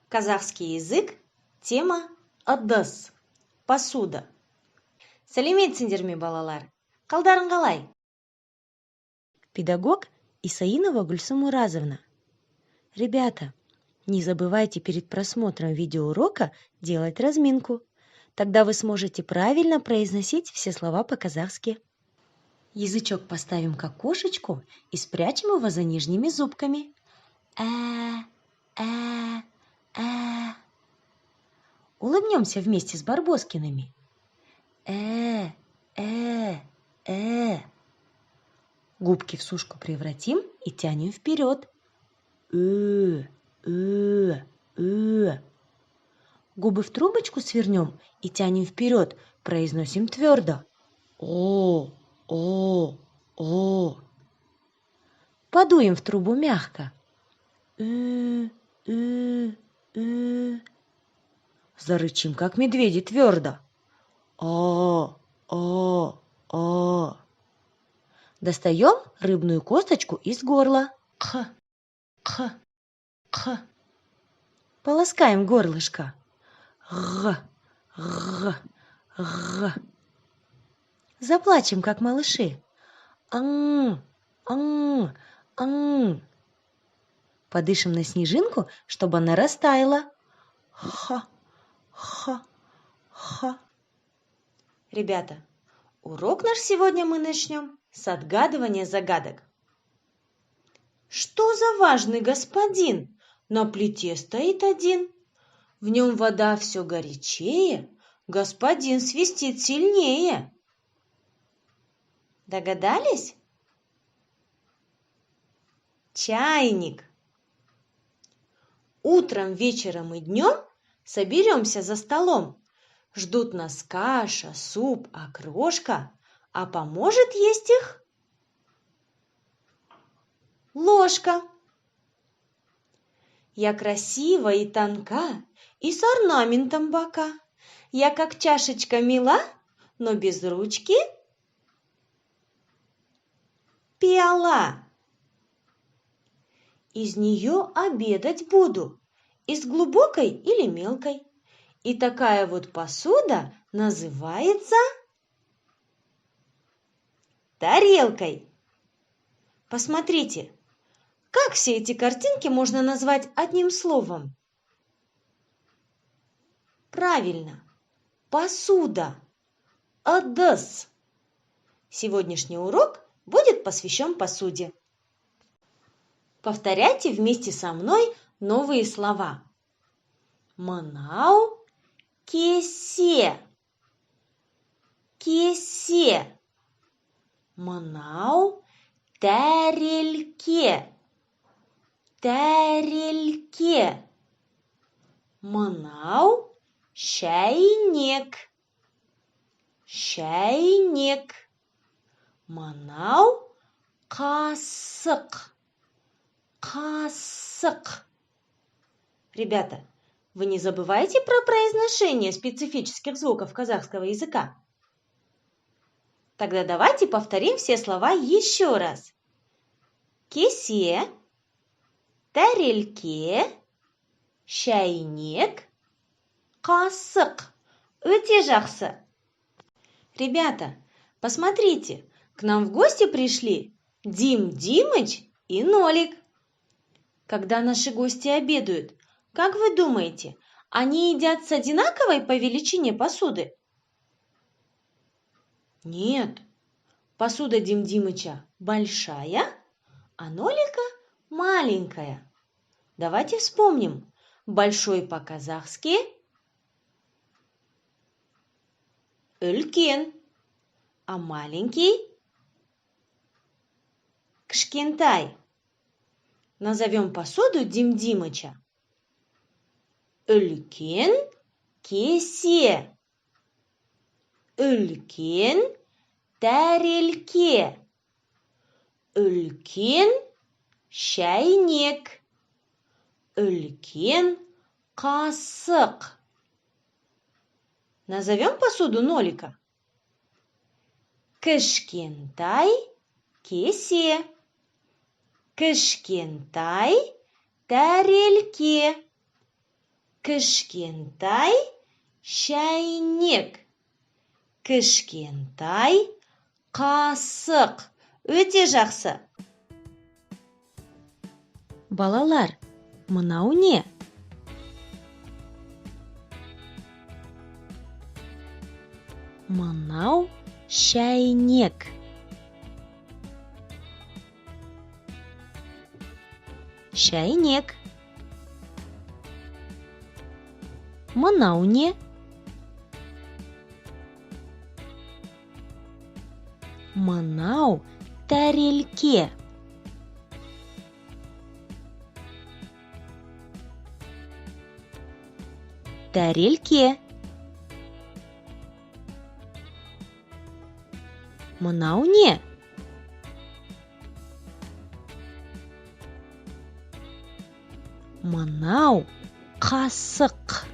Казахский язык. Тема ыдыс. Посуда. Сәлеметсіңдер ме, балалар? Қалдарың қалай? Педагог Исаинова Гульсум Уразовна. Ребята, не забывайте перед просмотром видеоурока делать разминку. Тогда вы сможете правильно произносить все слова по-казахски. Язычок поставим к окошечку и спрячем его за нижними зубками. Улыбнемся вместе с Барбоскиными. Губки в сушку превратим и тянем вперед. Губы в трубочку свернем и тянем вперед, произносим твердо. О. Подуем в трубу мягко. Зарычим, как медведи, твердо. Достаем рыбную косточку из горла. Полоскаем горлышко. Заплачем, как малыши. Подышим на снежинку, чтобы она растаяла. Ребята, урок наш сегодня мы начнем с отгадывания загадок. Что за важный господин? На плите стоит один. В нем вода все горячее, господин свистит сильнее. Догадались? Чайник. Утром, вечером и днем соберемся за столом. Ждут нас каша, суп, окрошка, а поможет есть их ложка. Я красива и тонка, и с орнаментом бока. Я как чашечка мила, но без ручки пиала. Из нее обедать буду, из глубокой или мелкой. И такая вот посуда называется тарелкой. Посмотрите, как все эти картинки можно назвать одним словом? Правильно, посуда. Ыдыс. Сегодняшний урок будет посвящен посуде. Повторяйте вместе со мной новые слова. Мынау кесе. Кесе. Мынау тәрелке. Тәрелке. Мынау шәйнек. Шәйнек. Мынау қасық. Қасық. Ребята, вы не забывайте про произношение специфических звуков казахского языка. Тогда давайте повторим все слова еще раз. Кесе, тәрелке, шәйнек, қасық. Өте жақсы. Ребята, посмотрите, к нам в гости пришли Дим Димыч и Нолик. Когда наши гости обедают, как вы думаете, они едят с одинаковой по величине посуды? Нет, посуда Дим Димыча большая, а Нолика маленькая. Давайте вспомним. Большой по-казахски үлкен, а маленький кішкентай. Назовем посуду Дим Димыча. Үлкен кесе. Үлкен тәрелке. Үлкен шәйнек. Үлкен қасық. Назовем посуду Нолика. Кішкентай кесе. Кішкентай тәрелке. Кішкентай шәйнек. Кішкентай қасық. Өте жақсы. Балалар, мынау не? Мынау шәйнек. Шәйнек. Мынау не? Мынау тәрелке. Тәрелке. Мынау не? Мынау қасық.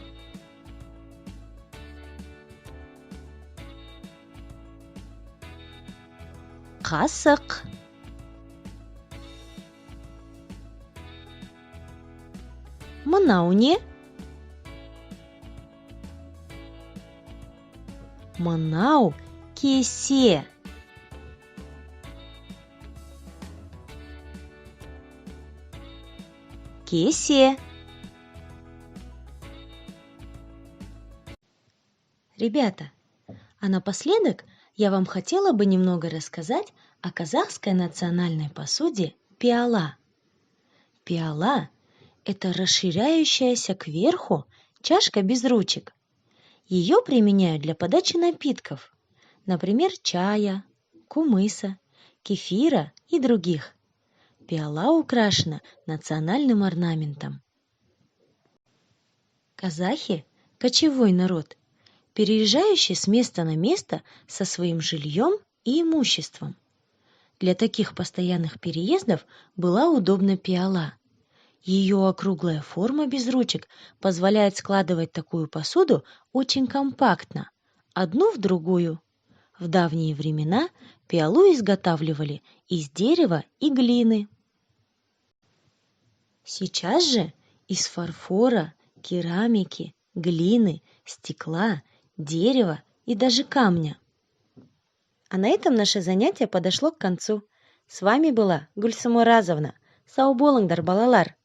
Қасық. Мынау не? Мынау кесе. Кесе. Ребята, а напоследок я вам хотела бы немного рассказать о казахской национальной посуде пиала. Пиала – это расширяющаяся кверху чашка без ручек. Ее применяют для подачи напитков, например, чая, кумыса, кефира и других. Пиала украшена национальным орнаментом. Казахи – кочевой народ, переезжающий с места на место со своим жильем и имуществом. Для таких постоянных переездов была удобна пиала. Ее округлая форма без ручек позволяет складывать такую посуду очень компактно, одну в другую. В давние времена пиалу изготавливали из дерева и глины. Сейчас же из фарфора, керамики, глины, стекла, дерева и даже камня. А на этом наше занятие подошло к концу. С вами была Гульсум Оразовна. Сау болыңдар, балалар!